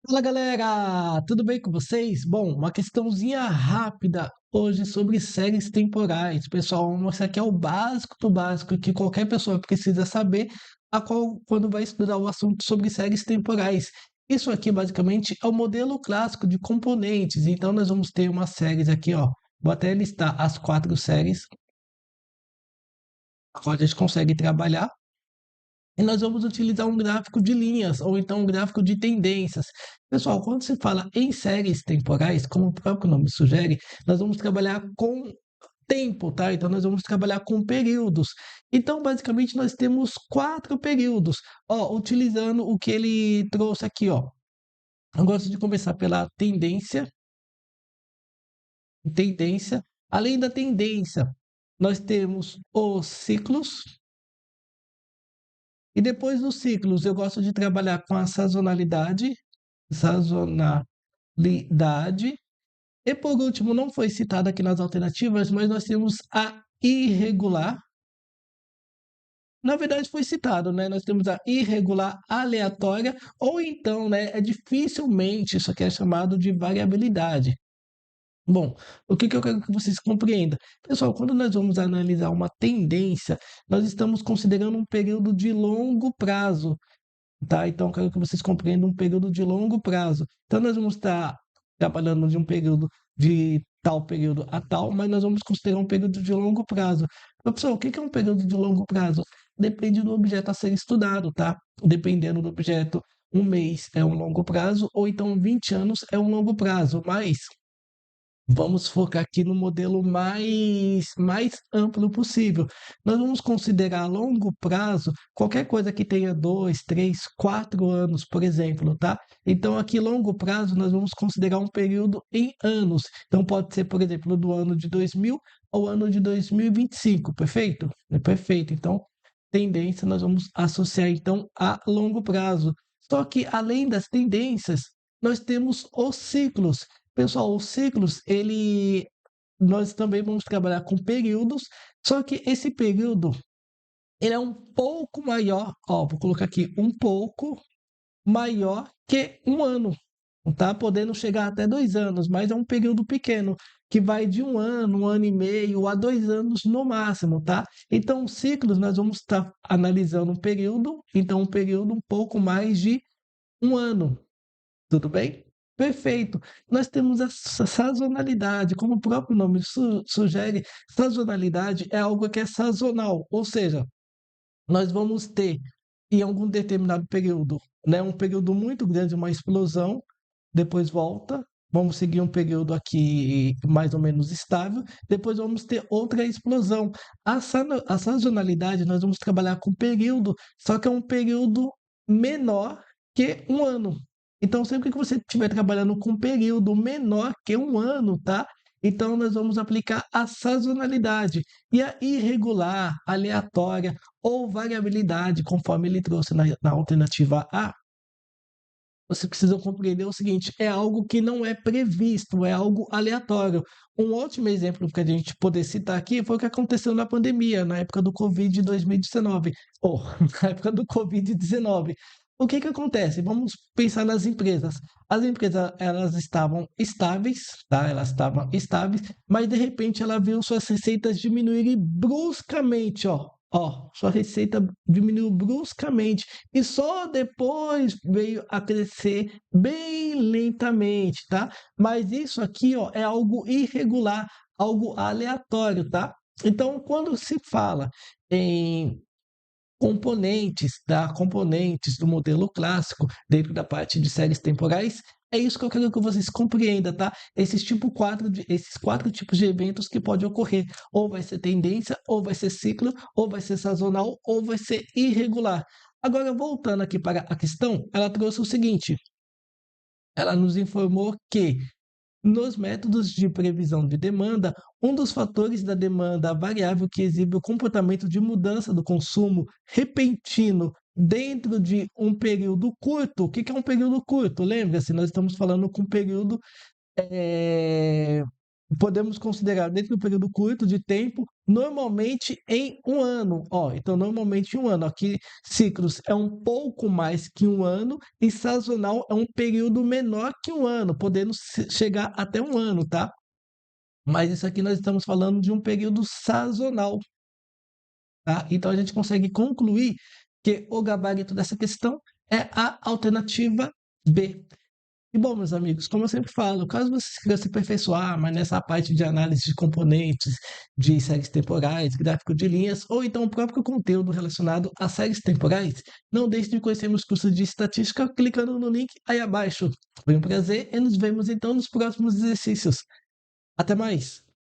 Fala galera, tudo bem com vocês? Bom, uma questãozinha rápida hoje sobre séries temporais. Pessoal, vou mostrar aqui é o básico do básico que qualquer pessoa precisa saber quando vai estudar o assunto sobre séries temporais. Isso aqui basicamente é o modelo clássico de componentes. Então nós vamos ter umas séries aqui, ó. Vou até listar as quatro séries, a qual a gente consegue trabalhar. E nós vamos utilizar um gráfico de linhas ou então um gráfico de tendências. Pessoal, quando se fala em séries temporais, como o próprio nome sugere, nós vamos trabalhar com tempo, tá? Então nós vamos trabalhar com períodos. Então, basicamente, nós temos quatro períodos. Ó, utilizando o que ele trouxe aqui, ó. Eu gosto de começar pela tendência. Tendência. Além da tendência, nós temos os ciclos. E depois dos ciclos, eu gosto de trabalhar com a sazonalidade. Sazonalidade. E por último, não foi citado aqui nas alternativas, mas nós temos a irregular. Na verdade, foi citado, né? Nós temos a irregular aleatória, ou então, né? Dificilmente isso aqui é chamado de variabilidade. Bom, o que eu quero que vocês compreendam? Pessoal, quando nós vamos analisar uma tendência, nós estamos considerando um período de longo prazo. Tá? Então, eu quero que vocês compreendam um período de longo prazo. Então, nós vamos estar trabalhando de um período de tal período a tal, mas nós vamos considerar um período de longo prazo. Então, pessoal, o que é um período de longo prazo? Depende do objeto a ser estudado, tá? Dependendo do objeto, um mês é um longo prazo, ou então 20 anos é um longo prazo, mas vamos focar aqui no modelo mais amplo possível. Nós vamos considerar a longo prazo qualquer coisa que tenha 2, 3, 4 anos, por exemplo, tá? Então, aqui, longo prazo, nós vamos considerar um período em anos. Então, pode ser, por exemplo, do ano de 2000 ao ano de 2025, perfeito? É perfeito. Então, tendência nós vamos associar, então, a longo prazo. Só que, além das tendências, nós temos os ciclos. Pessoal, os ciclos, nós também vamos trabalhar com períodos, só que esse período, ele é um pouco maior, ó, vou colocar aqui, um pouco maior que um ano, tá? Podendo chegar até 2 anos, mas é um período pequeno, que vai de um ano e meio, a 2 anos no máximo, tá? Então, ciclos, nós vamos estar analisando um período, então um período um pouco mais de um ano, tudo bem? Perfeito. Nós temos a sazonalidade, como o próprio nome sugere, sazonalidade é algo que é sazonal, ou seja, nós vamos ter em algum determinado período, né, um período muito grande, uma explosão, depois volta, vamos seguir um período aqui mais ou menos estável, depois vamos ter outra explosão. A sazonalidade, nós vamos trabalhar com período, só que é um período menor que um ano. Então, sempre que você estiver trabalhando com um período menor que um ano, tá? Então, nós vamos aplicar a sazonalidade e a irregular, aleatória ou variabilidade, conforme ele trouxe na alternativa A. Você precisa compreender o seguinte: é algo que não é previsto, é algo aleatório. Um ótimo exemplo que a gente poder citar aqui foi o que aconteceu na pandemia, na época do Covid 2019, ou na época do Covid-19. O que acontece? Vamos pensar nas empresas. As empresas, elas estavam estáveis, tá? Elas estavam estáveis, mas de repente ela viu suas receitas diminuírem bruscamente, ó. Ó, sua receita diminuiu bruscamente e só depois veio a crescer bem lentamente, tá? Mas isso aqui, ó, é algo irregular, algo aleatório, tá? Então, quando se fala em componentes, tá? Componentes do modelo clássico dentro da parte de séries temporais, é isso que eu quero que vocês compreendam, tá? Esses quatro tipos de eventos que pode ocorrer. Ou vai ser tendência, ou vai ser ciclo, ou vai ser sazonal, ou vai ser irregular. Agora, voltando aqui para a questão, ela trouxe o seguinte: ela nos informou que nos métodos de previsão de demanda, um dos fatores da demanda variável que exibe o comportamento de mudança do consumo repentino dentro de um período curto. O que é um período curto? Lembra-se, nós estamos falando com um período podemos considerar dentro do período curto de tempo, normalmente em um ano. Ó, então, normalmente em um ano. Aqui, ciclos é um pouco mais que um ano e sazonal é um período menor que um ano, podendo chegar até um ano, tá? Mas isso aqui nós estamos falando de um período sazonal, tá? Então, a gente consegue concluir que o gabarito dessa questão é a alternativa B. E bom, meus amigos, como eu sempre falo, caso você queira se aperfeiçoar, mas nessa parte de análise de componentes, de séries temporais, gráfico de linhas, ou então o próprio conteúdo relacionado a séries temporais, não deixe de conhecer meus cursos de estatística clicando no link aí abaixo. Foi um prazer e nos vemos então nos próximos exercícios. Até mais!